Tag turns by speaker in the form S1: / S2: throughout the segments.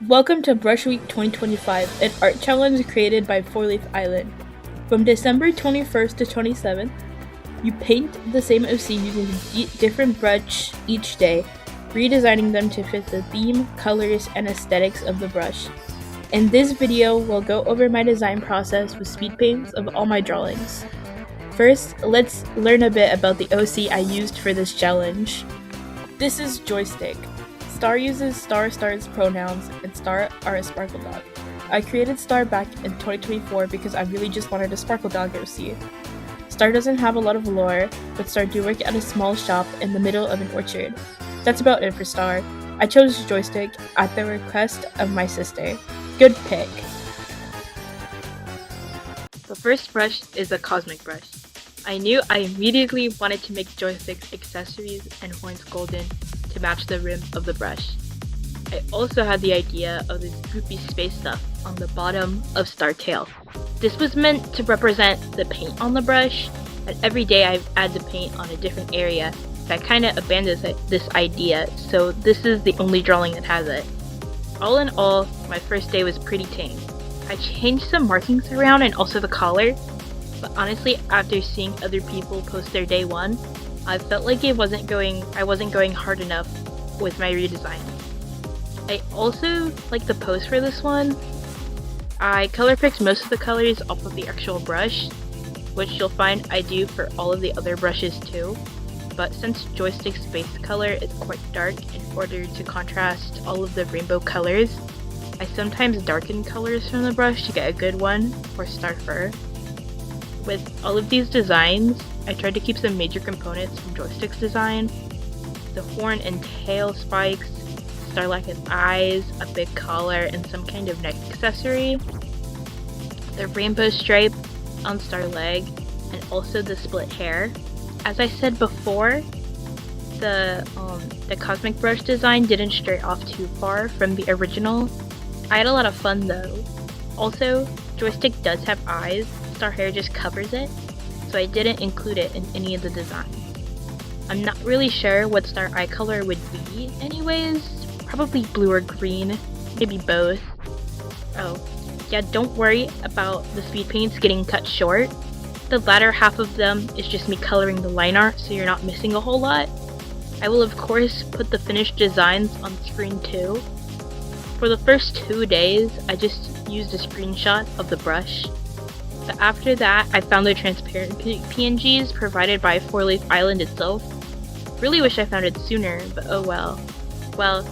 S1: Welcome to Brush Week 2025, an art challenge created by fourleafisland. From December 21st to 27th, you paint the same OC using a different brush each day, redesigning them to fit the theme, colors, and aesthetics of the brush. In this video, we'll go over my design process with speed paints of all my drawings. First, let's learn a bit about the OC I used for this challenge. This is Joystick. Star uses Star's pronouns, and Star are a sparkle dog. I created Star back in 2024 because I really just wanted a sparkle dog OC. Star doesn't have a lot of lore, but Star do work at a small shop in the middle of an orchard. That's about it for Star. I chose Joystick at the request of my sister. Good pick. The first brush is a cosmic brush. I knew I immediately wanted to make Joystick's accessories and horns golden to match the rim of the brush. I also had the idea of this goopy space stuff on the bottom of Star tail. This was meant to represent the paint on the brush, and every day I add the paint on a different area, so I kinda abandoned this idea, so this is the only drawing that has it. All in all, my first day was pretty tame. I changed some markings around and also the collar, but honestly after seeing other people post their day one, I felt like I wasn't going hard enough with my redesign. I also like the pose for this one. I color picked most of the colors off of the actual brush, which you'll find I do for all of the other brushes too. But since Joystick's base color is quite dark, in order to contrast all of the rainbow colors, I sometimes darken colors from the brush to get a good one for Star Fur. With all of these designs, I tried to keep some major components from Joystick's design. The horn and tail spikes, Star like his eyes, a big collar, and some kind of neck accessory. The rainbow stripe on Star leg, and also the split hair. As I said before, the cosmic brush design didn't stray off too far from the original. I had a lot of fun though. Also, Joystick does have eyes, Star hair just covers it, so I didn't include it in any of the designs. I'm not really sure what Star eye color would be anyways, probably blue or green, maybe both. Oh, yeah, don't worry about the speed paints getting cut short. The latter half of them is just me coloring the line art, so you're not missing a whole lot. I will of course put the finished designs on screen too. For the first 2 days, I just used a screenshot of the brush. But after that, I found the transparent PNGs provided by fourleafisland itself. Really wish I found it sooner, but oh well. Well,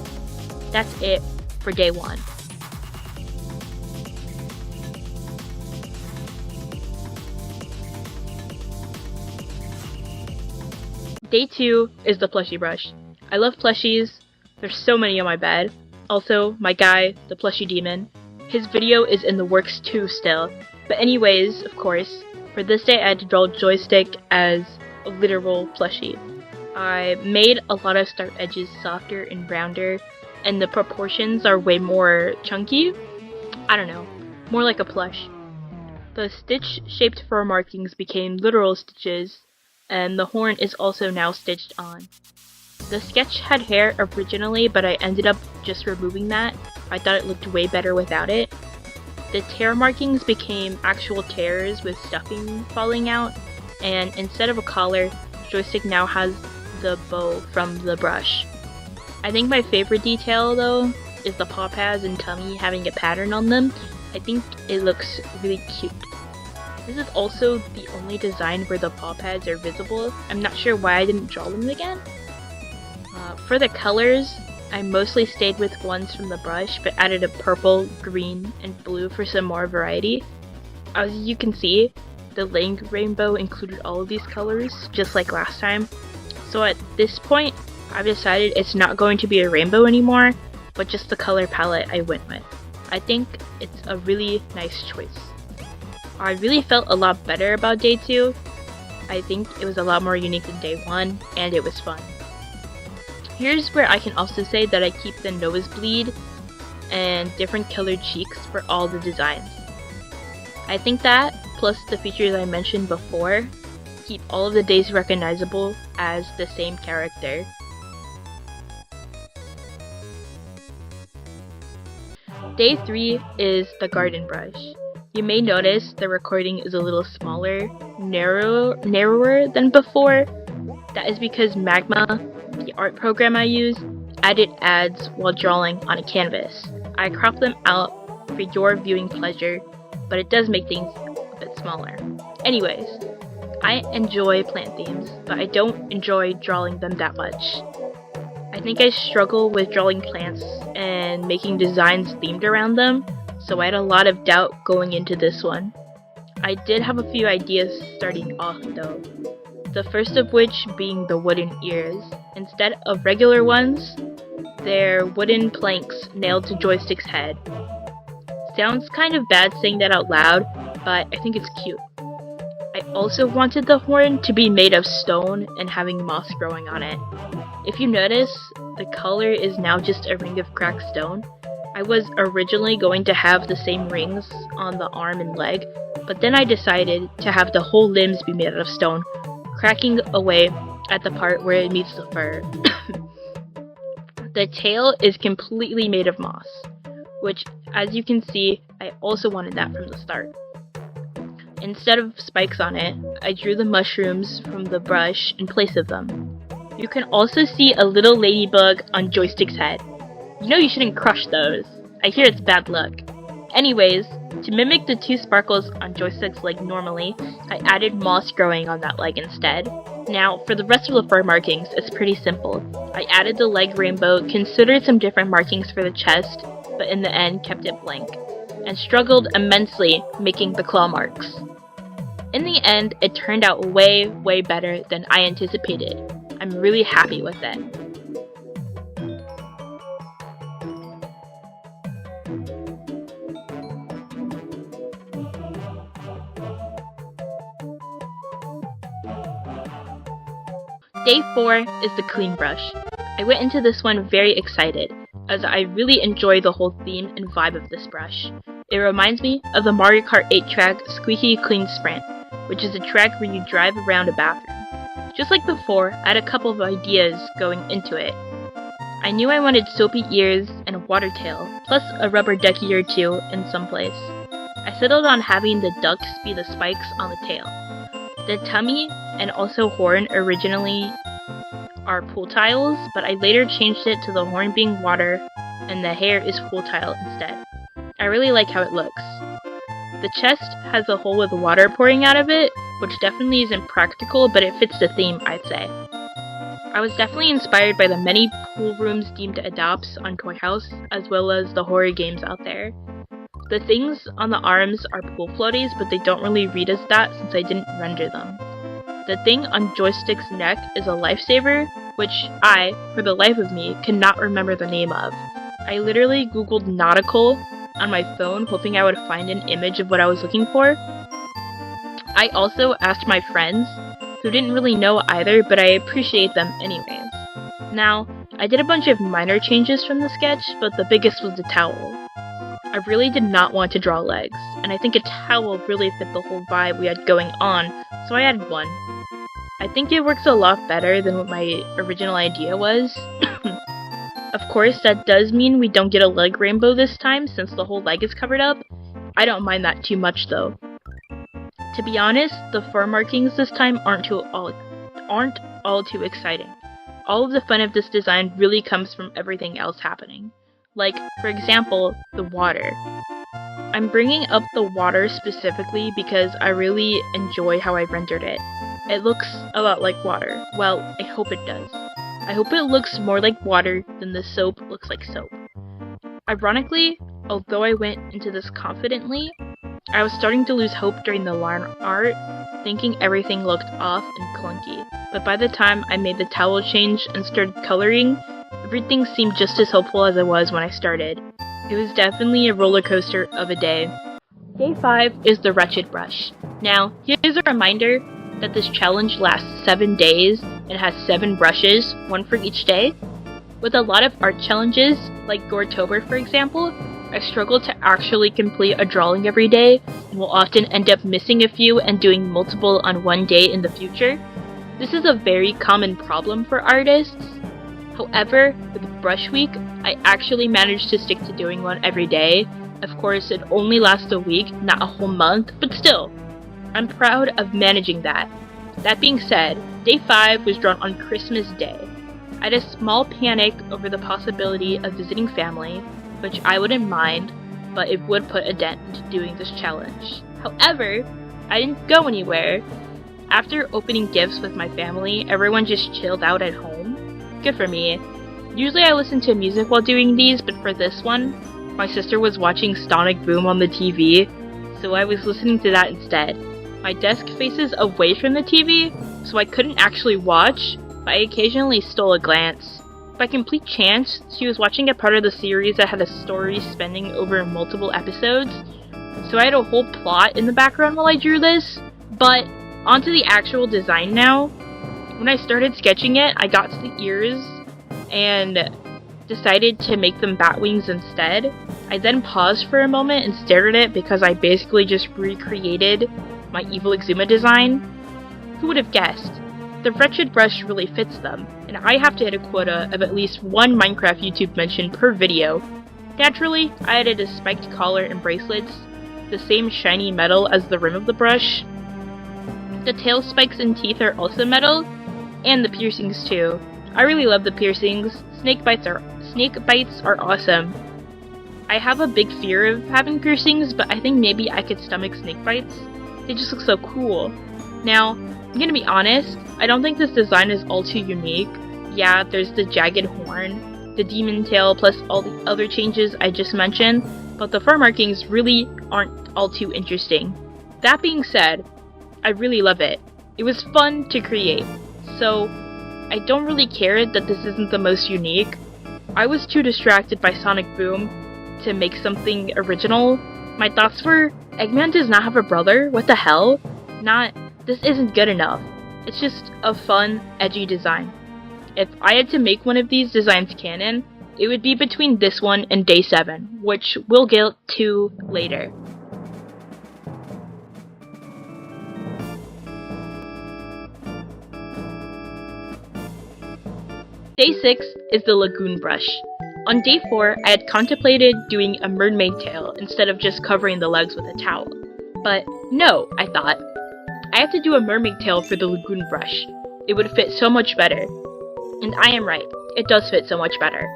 S1: that's it for day one. Day 2 is the plushie brush. I love plushies. There's so many on my bed. Also, my guy, the plushie demon. His video is in the works too still. But anyways, of course, for this day I had to draw Joystick as a literal plushie. I made a lot of Star edges softer and rounder, and the proportions are way more chunky. I don't know, more like a plush. The stitch-shaped fur markings became literal stitches, and the horn is also now stitched on. The sketch had hair originally, but I ended up just removing that. I thought it looked way better without it. The tear markings became actual tears with stuffing falling out, and instead of a collar, Joystick now has the bow from the brush. I think my favorite detail though is the paw pads and tummy having a pattern on them. I think it looks really cute. This is also the only design where the paw pads are visible. I'm not sure why I didn't draw them again. For the colors, I mostly stayed with ones from the brush, but added a purple, green, and blue for some more variety. As you can see, the Lang rainbow included all of these colors, just like last time. So at this point, I've decided it's not going to be a rainbow anymore, but just the color palette I went with. I think it's a really nice choice. I really felt a lot better about day 2. I think it was a lot more unique than day 1, and it was fun. Here's where I can also say that I keep the nosebleed and different colored cheeks for all the designs. I think that, plus the features I mentioned before, keep all of the days recognizable as the same character. Day 3 is the garden brush. You may notice the recording is a little smaller, narrower than before. That is because Magma, the art program I use, added ads while drawing on a canvas. I crop them out for your viewing pleasure, but it does make things a bit smaller. Anyways, I enjoy plant themes, but I don't enjoy drawing them that much. I think I struggle with drawing plants and making designs themed around them, so I had a lot of doubt going into this one. I did have a few ideas starting off though, the first of which being the wooden ears. Instead of regular ones, they're wooden planks nailed to Joystick's head. Sounds kind of bad saying that out loud, but I think it's cute. I also wanted the horn to be made of stone and having moss growing on it. If you notice, the color is now just a ring of cracked stone. I was originally going to have the same rings on the arm and leg, but then I decided to have the whole limbs be made out of stone, cracking away at the part where it meets the fur. The tail is completely made of moss, which, as you can see, I also wanted that from the start. Instead of spikes on it, I drew the mushrooms from the brush in place of them. You can also see a little ladybug on Joystick's head. You know you shouldn't crush those. I hear it's bad luck. Anyways, to mimic the two sparkles on Joystick's leg normally, I added moss growing on that leg instead. Now, for the rest of the fur markings, it's pretty simple. I added the leg rainbow, considered some different markings for the chest, but in the end kept it blank, and struggled immensely making the claw marks. In the end, it turned out way better than I anticipated. I'm really happy with it. Day 4 is the clean brush. I went into this one very excited, as I really enjoy the whole theme and vibe of this brush. It reminds me of the Mario Kart 8 track Squeaky Clean Sprint, which is a track where you drive around a bathroom. Just like before, I had a couple of ideas going into it. I knew I wanted soapy ears and a water tail, plus a rubber ducky or two in some place. I settled on having the ducks be the spikes on the tail. The tummy and also horn originally are pool tiles, but I later changed it to the horn being water and the hair is pool tile instead. I really like how it looks. The chest has a hole with water pouring out of it, which definitely isn't practical, but it fits the theme, I'd say. I was definitely inspired by the many pool rooms deemed adapts on Toyhouse, as well as the horror games out there. The things on the arms are pool floaties, but they don't really read as that since I didn't render them. The thing on Joystick's neck is a lifesaver, which I, for the life of me, cannot remember the name of. I literally googled nautical on my phone, hoping I would find an image of what I was looking for. I also asked my friends, who didn't really know either, but I appreciate them anyways. Now, I did a bunch of minor changes from the sketch, but the biggest was the towel. I really did not want to draw legs, and I think a towel really fit the whole vibe we had going on, so I added one. I think it works a lot better than what my original idea was. Of course, that does mean we don't get a leg rainbow this time since the whole leg is covered up. I don't mind that too much though. To be honest, the fur markings this time aren't all too exciting. All of the fun of this design really comes from everything else happening. Like, for example, the water. I'm bringing up the water specifically because I really enjoy how I rendered it. It looks a lot like water. Well, I hope it does. I hope it looks more like water than the soap looks like soap. Ironically, although I went into this confidently, I was starting to lose hope during the line art, thinking everything looked off and clunky. But by the time I made the towel change and started coloring, everything seemed just as hopeful as it was when I started. It was definitely a roller coaster of a day. Day 5 is the wretched brush. Now, here's a reminder that this challenge lasts 7 days and has 7 brushes, one for each day. With a lot of art challenges, like Goretober for example, I struggle to actually complete a drawing every day, and will often end up missing a few and doing multiple on one day in the future. This is a very common problem for artists. However, with Brush Week, I actually managed to stick to doing one every day. Of course, it only lasts a week, not a whole month, but still, I'm proud of managing that. That being said, day 5 was drawn on Christmas Day. I had a small panic over the possibility of visiting family, which I wouldn't mind, but it would put a dent into doing this challenge. However, I didn't go anywhere. After opening gifts with my family, everyone just chilled out at home. Good for me. Usually I listen to music while doing these, but for this one, my sister was watching Sonic Boom on the TV, so I was listening to that instead. My desk faces away from the TV, so I couldn't actually watch, but I occasionally stole a glance. By complete chance, she was watching a part of the series that had a story spanning over multiple episodes, so I had a whole plot in the background while I drew this. But onto the actual design now. When I started sketching it, I got to the ears and decided to make them bat wings instead. I then paused for a moment and stared at it because I basically just recreated my evil Exuma design. Who would have guessed? The wretched brush really fits them, and I have to hit a quota of at least one Minecraft YouTube mention per video. Naturally, I added a spiked collar and bracelets, the same shiny metal as the rim of the brush. The tail spikes and teeth are also metal, and the piercings too. I really love the piercings. Snake bites are awesome. I have a big fear of having piercings, but I think maybe I could stomach snake bites. They just look so cool. Now, I'm gonna be honest, I don't think this design is all too unique. Yeah, there's the jagged horn, the demon tail, plus all the other changes I just mentioned, but the fur markings really aren't all too interesting. That being said, I really love it. It was fun to create, so I don't really care that this isn't the most unique. I was too distracted by Sonic Boom to make something original. My thoughts were, Eggman does not have a brother? What the hell? This isn't good enough. It's just a fun, edgy design. If I had to make one of these designs canon, it would be between this one and day 7, which we'll get to later. Day 6 is the Lagoon brush. On day 4, I had contemplated doing a mermaid tail instead of just covering the legs with a towel. But no, I thought. I have to do a mermaid tail for the Lagoon brush. It would fit so much better. And I am right, it does fit so much better.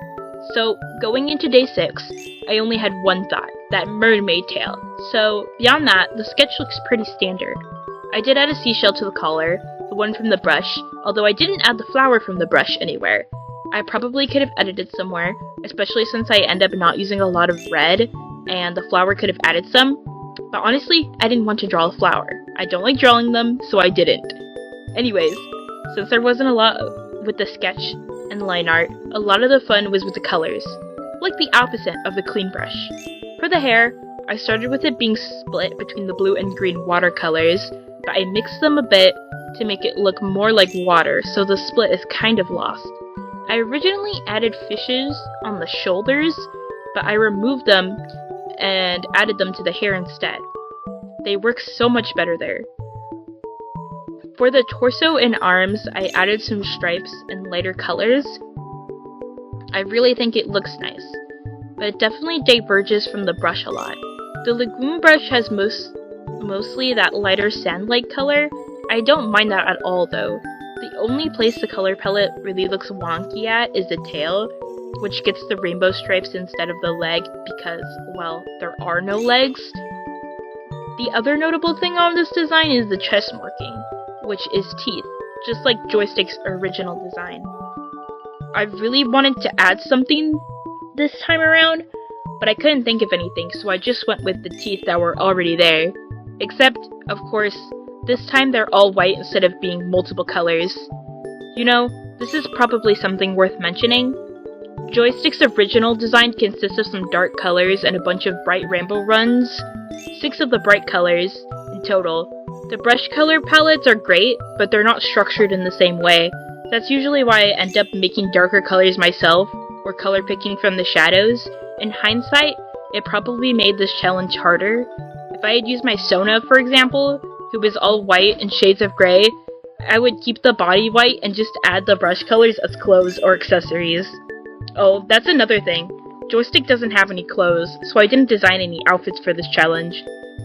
S1: So, going into day 6, I only had one thought, that mermaid tail. So, beyond that, the sketch looks pretty standard. I did add a seashell to the collar, the one from the brush, although I didn't add the flower from the brush anywhere. I probably could have edited somewhere, especially since I end up not using a lot of red, and the flower could have added some. But honestly, I didn't want to draw a flower. I don't like drawing them, so I didn't. Anyways, since there wasn't a lot with the sketch and line art, a lot of the fun was with the colors, like the opposite of the clean brush. For the hair, I started with it being split between the blue and green watercolors, but I mixed them a bit to make it look more like water, so the split is kind of lost. I originally added fishes on the shoulders, but I removed them and added them to the hair instead. They work so much better there. For the torso and arms, I added some stripes in lighter colors. I really think it looks nice, but it definitely diverges from the brush a lot. The Lagoon brush has mostly that lighter sand-like color. I don't mind that at all though. The only place the color palette really looks wonky at is the tail, which gets the rainbow stripes instead of the leg because, well, there are no legs. The other notable thing on this design is the chest marking, which is teeth, just like Joystick's original design. I really wanted to add something this time around, but I couldn't think of anything, so I just went with the teeth that were already there. Except, of course, this time they're all white instead of being multiple colors. You know, this is probably something worth mentioning. Joystick's original design consists of some dark colors and a bunch of bright rainbow runs. 6 of the bright colors, in total. The brush color palettes are great, but they're not structured in the same way. That's usually why I end up making darker colors myself, or color picking from the shadows. In hindsight, it probably made this challenge harder. If I had used my Sona, for example, who was all white and shades of gray, I would keep the body white and just add the brush colors as clothes or accessories. Oh, that's another thing. Joystick doesn't have any clothes, so I didn't design any outfits for this challenge.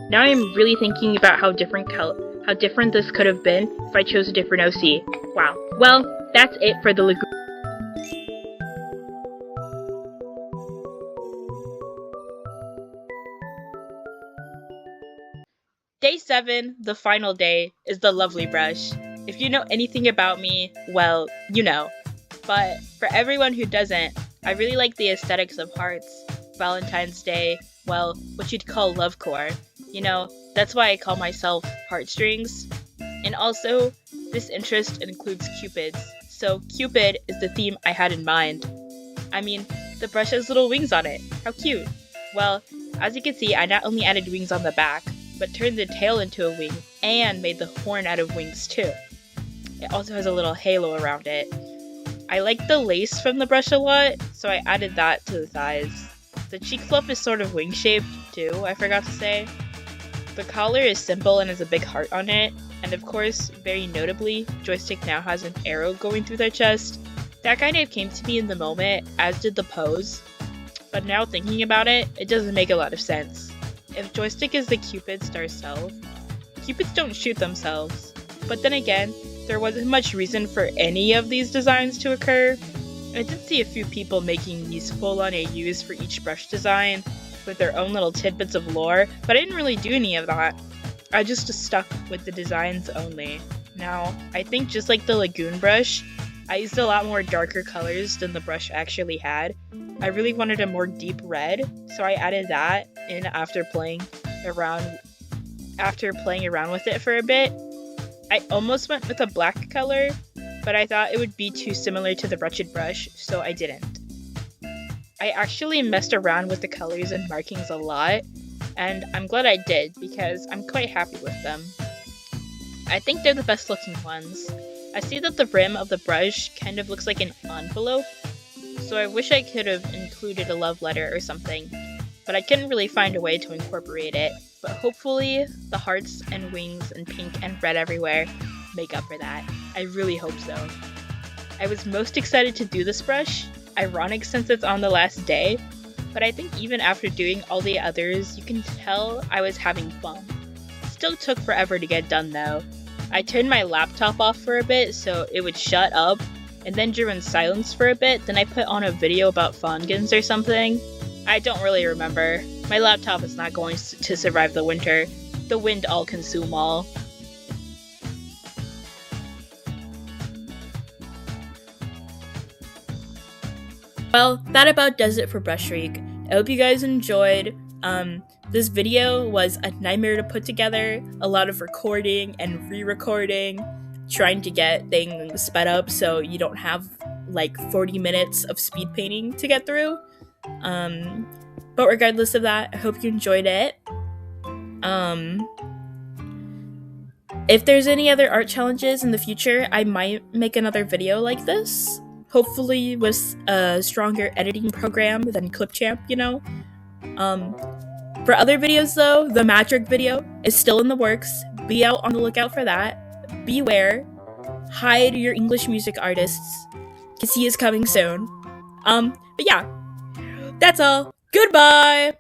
S1: Now I'm really thinking about how different this could have been if I chose a different OC. Wow. Well, that's it for the lagoon. Day 7, the final day, is the lovely brush. If you know anything about me, well, you know. But for everyone who doesn't, I really like the aesthetics of hearts, Valentine's Day, well, what you'd call lovecore. You know, that's why I call myself heartstrings. And also, this interest includes cupids, so Cupid is the theme I had in mind. I mean, the brush has little wings on it. How cute. Well, as you can see, I not only added wings on the back, but turned the tail into a wing and made the horn out of wings too. It also has a little halo around it. I like the lace from the brush a lot, so I added that to the thighs. The cheek fluff is sort of wing-shaped too, I forgot to say. The collar is simple and has a big heart on it, and of course, very notably, Joystick now has an arrow going through their chest. That kind of came to me in the moment, as did the pose, but now thinking about it, it doesn't make a lot of sense. If Joystick is the Cupid star self, Cupids don't shoot themselves. But then again, there wasn't much reason for any of these designs to occur. I did see a few people making these full-on AUs for each brush design, with their own little tidbits of lore, but I didn't really do any of that. I just stuck with the designs only. Now, I think just like the Lagoon brush, I used a lot more darker colors than the brush actually had. I really wanted a more deep red, so I added that in after playing around with it for a bit. I almost went with a black color, but I thought it would be too similar to the Wretched brush, so I didn't. I actually messed around with the colors and markings a lot, and I'm glad I did because I'm quite happy with them. I think they're the best looking ones. I see that the rim of the brush kind of looks like an envelope, so I wish I could have included a love letter or something, but I couldn't really find a way to incorporate it. But hopefully the hearts and wings and pink and red everywhere make up for that. I really hope so. I was most excited to do this brush, ironic since it's on the last day, but I think even after doing all the others, you can tell I was having fun. Still took forever to get done though. I turned my laptop off for a bit so it would shut up, and then drew in silence for a bit, then I put on a video about Fongans or something. I don't really remember. My laptop is not going to survive the winter. The wind all consume all. Well, that about does it for Brush Week. I hope you guys enjoyed. This video was a nightmare to put together. A lot of recording and re-recording, trying to get things sped up so you don't have like 40 minutes of speed painting to get through. But regardless of that, I hope you enjoyed it. If there's any other art challenges in the future, I might make another video like this. Hopefully with a stronger editing program than Clipchamp, you know? For other videos though, the Magic video is still in the works. Be out on the lookout for that. Beware. Hide your English music artists, because he is coming soon. But yeah, that's all. Goodbye!